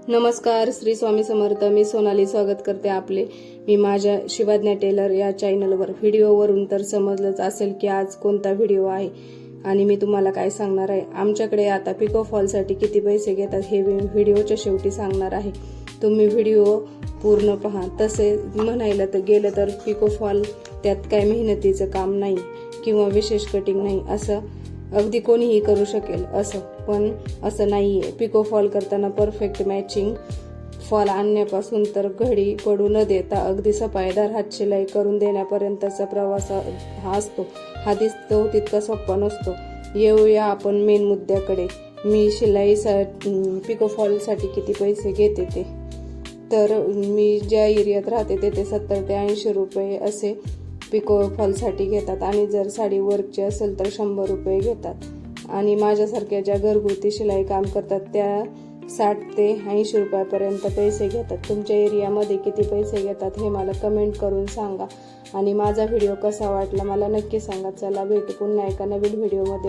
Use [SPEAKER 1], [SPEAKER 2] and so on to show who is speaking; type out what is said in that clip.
[SPEAKER 1] नमस्कार, श्री स्वामी समर्थ. मी सोनाली स्वागत करते आपले. मी माझ्या शिवाज्ञा टेलर या चॅनलवर व्हिडिओवरून तर समजलंच असेल की आज कोणता व्हिडिओ आहे आणि मी तुम्हाला काय सांगणार आहे. आमच्याकडे आता पिको फॉलसाठी किती पैसे घेतात हे व्हिडिओच्या शेवटी सांगणार आहे. तुम्ही व्हिडिओ पूर्ण पहा. तसे म्हणायला तर गेलं तर पिको फॉल त्यात काय मेहनतीचं काम नाही किंवा विशेष कटिंग नाही, असं अगदी कोणीही करू शकेल असं, पण असं नाहीये. पिको फॉल करताना परफेक्ट मॅचिंग फॉल आणण्यापासून तर घडी पडू न देता अगदी सफाईदार हातशिलाई करून देण्यापर्यंतचा प्रवास हा असतो. हा दिसतो तितका सोपा नसतो. येऊया आपण मेन मुद्द्याकडे. मी शिलाई पिको फॉलसाठी किती पैसे घेते ते. तर मी ज्या एरियात राहते तेथे 70 ते 80 रुपये असे पिको फॉलसाठी घेतात आणि जर साडी वर्कची असेल तर 100 रुपये घेतात. आणि माझ्यासारख्या ज्या घरगुती शिलाई काम करतात त्या 60 ते 80 रुपयापर्यंत पैसे घेतात. तुमच्या एरियामध्ये किती पैसे घेतात हे मला कमेंट करून सांगा आणि माझा व्हिडिओ कसा वाटला मला नक्की सांगा. चला भेटू पुन्हा एका नवीन व्हिडिओमध्ये.